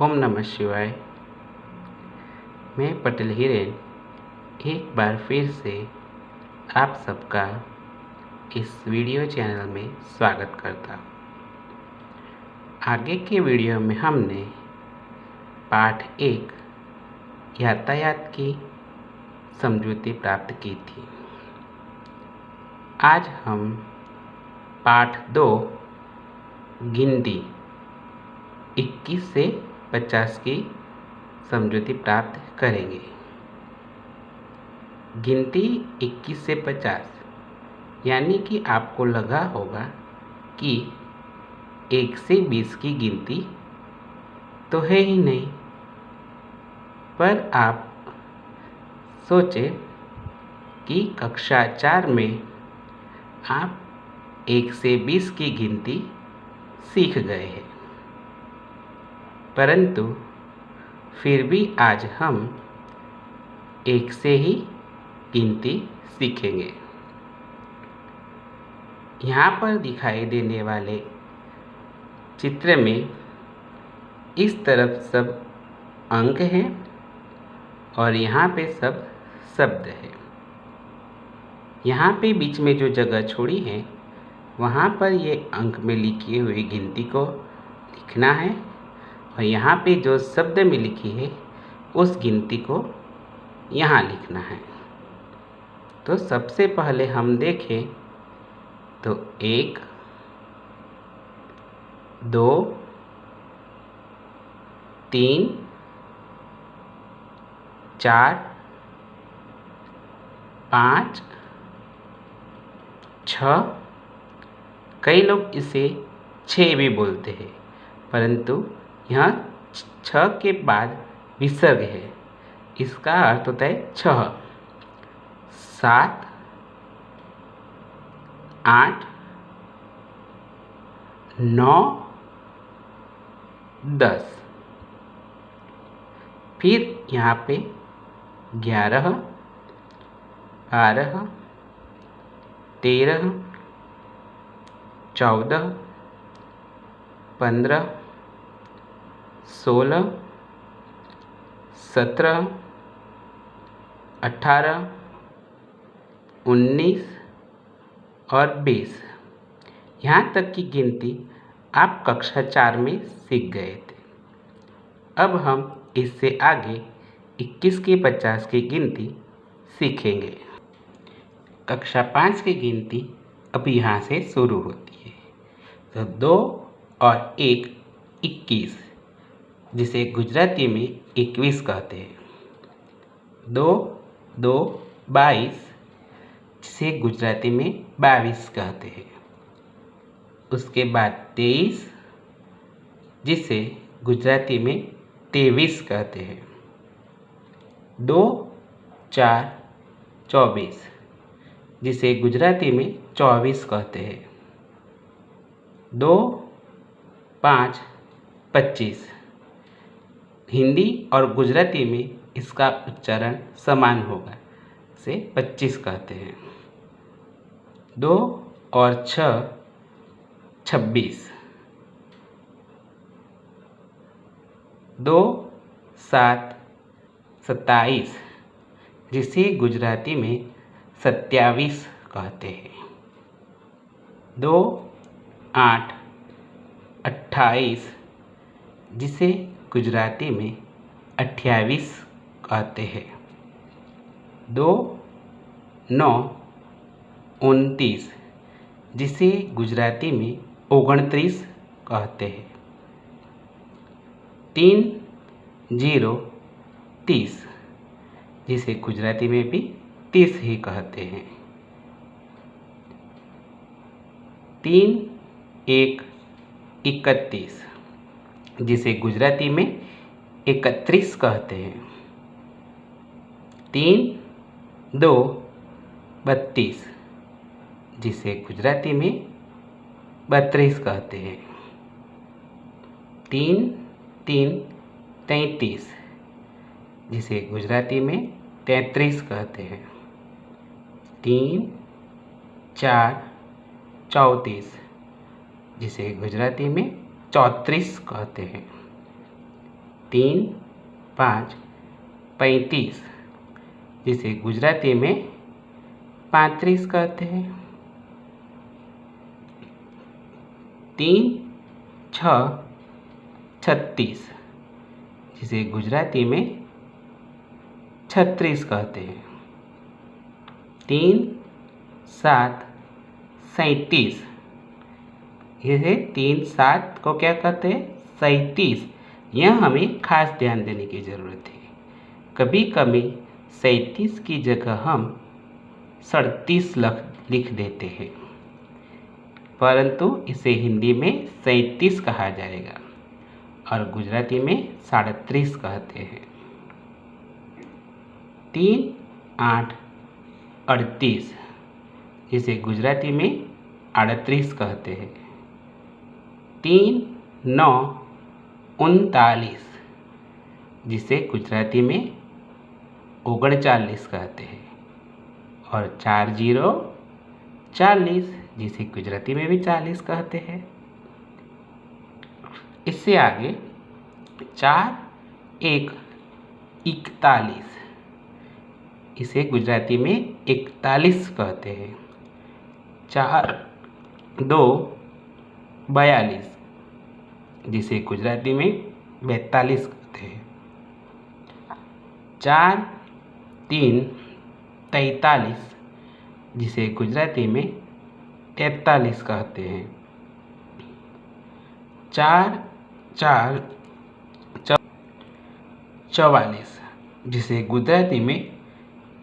ओम नमः शिवाय। मैं पटेल हिरेन एक बार फिर से आप सबका इस वीडियो चैनल में स्वागत करता हूँ। आगे के वीडियो में हमने पाठ 1 यातायात की समझूती प्राप्त की थी। आज हम पाठ 2 गिनती 21 से 50 की समझूती प्राप्त करेंगे। गिनती 21 से 50 यानी कि आपको लगा होगा कि 1 से 20 की गिनती तो है ही नहीं, पर आप सोचे कि कक्षा 4 में आप 1 से 20 की गिनती सीख गए हैं, परंतु फिर भी आज हम 1 से ही गिनती सीखेंगे। यहाँ पर दिखाई देने वाले चित्र में इस तरफ सब अंक हैं और यहाँ पे सब शब्द है। यहाँ पे बीच में जो जगह छोड़ी है वहाँ पर ये अंक में लिखी हुई गिनती को लिखना है और यहाँ पे जो शब्द में लिखी है उस गिनती को यहाँ लिखना है। तो सबसे पहले हम देखें तो 1, 2, 3, 4, 5, 6, कई लोग इसे 6 भी बोलते हैं, परंतु यहाँ 6 के बाद विसर्ग है, इसका अर्थ होता है 6। 7, 8, 9, 10, फिर यहाँ पे 11, 12, 13, 14, 15, 16, 17, 18, 19 और 20। यहाँ तक की गिनती आप कक्षा 4 में सीख गए थे। अब हम इससे आगे 21 के 50 की गिनती सीखेंगे। कक्षा 5 की गिनती अब यहाँ से शुरू होती है। तो 2 और 1 21, जिसे गुजराती में 21 कहते हैं। 2, 2, 22, जिसे गुजराती में 22 कहते हैं। उसके बाद 23, जिसे गुजराती में 23 कहते हैं। 2, 4, 24, जिसे गुजराती में 24 कहते हैं। 2, 5, 25, हिंदी और गुजराती में इसका उच्चारण समान होगा, इसे 25 कहते हैं। 2 और 6, 26, 2, 7, 27, जिसे गुजराती में 27 कहते हैं। 2, 8, 28, जिसे गुजराती में 28 कहते हैं। 2, 9, 29, जिसे गुजराती में 29 कहते हैं। 3, 0, 30, जिसे गुजराती में भी 30 ही कहते हैं। 3, 1, 31, जिसे गुजराती में 31 कहते हैं। 3, 2, 32, जिसे गुजराती में 32 कहते हैं। 3, 3, 33, जिसे गुजराती में 33 कहते हैं। 3, 4, 34, जिसे गुजराती में 34 कहते हैं। 3 5 35, जिसे गुजराती में 35 कहते हैं। 3 6 36, जिसे गुजराती में 36 कहते हैं। 3 7 37, इसे 3 7 को क्या कहते हैं? 37। यह हमें खास ध्यान देने की ज़रूरत है। कभी कभी 37 की जगह हम 37 लिख देते हैं, परंतु इसे हिंदी में 37 कहा जाएगा और गुजराती में 37 कहते हैं। 3 8 38, इसे गुजराती में 38 कहते हैं। 3 9 39, जिसे गुजराती में 39 कहते हैं। और 4 0 40, जिसे गुजराती में भी 40 कहते हैं। इससे आगे 4 1 41, इसे गुजराती में 41 कहते हैं। 4 2 42, जिसे गुजराती में 42 कहते हैं। 4 3 43, जिसे गुजराती में 43 कहते हैं। 4 4 44, जिसे गुजराती में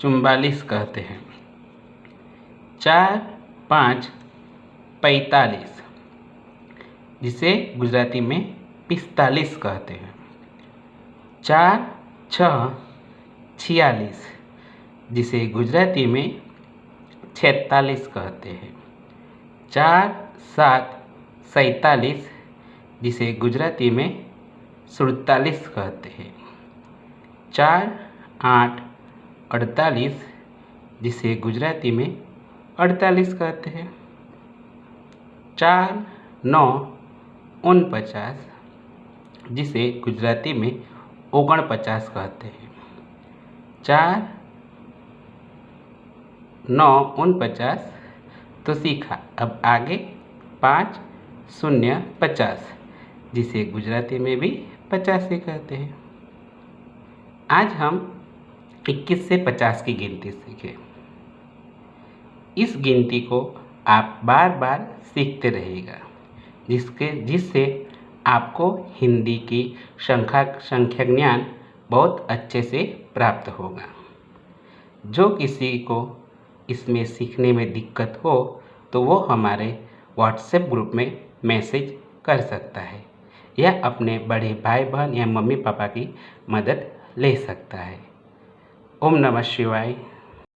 44 कहते हैं। 4 5 45, जिसे गुजराती में 45 कहते हैं। 4 6 46, जिसे गुजराती में 46 कहते हैं। 4 7 47, जिसे गुजराती में 47 कहते हैं। 4 8 48, जिसे गुजराती में 48 कहते हैं। 4 9 49, जिसे गुजराती में 49 कहते हैं। 4 9 49 तो सीखा। अब आगे 5 0 50, जिसे गुजराती में भी 50 ही कहते हैं। आज हम 21 से 50 की गिनती सीखे। इस गिनती को आप बार बार सीखते रहिएगा, जिससे आपको हिंदी की संख्या ज्ञान बहुत अच्छे से प्राप्त होगा। जो किसी को इसमें सीखने में दिक्कत हो तो वो हमारे व्हाट्सएप ग्रुप में मैसेज कर सकता है या अपने बड़े भाई बहन या मम्मी पापा की मदद ले सकता है। ओम नमः शिवाय।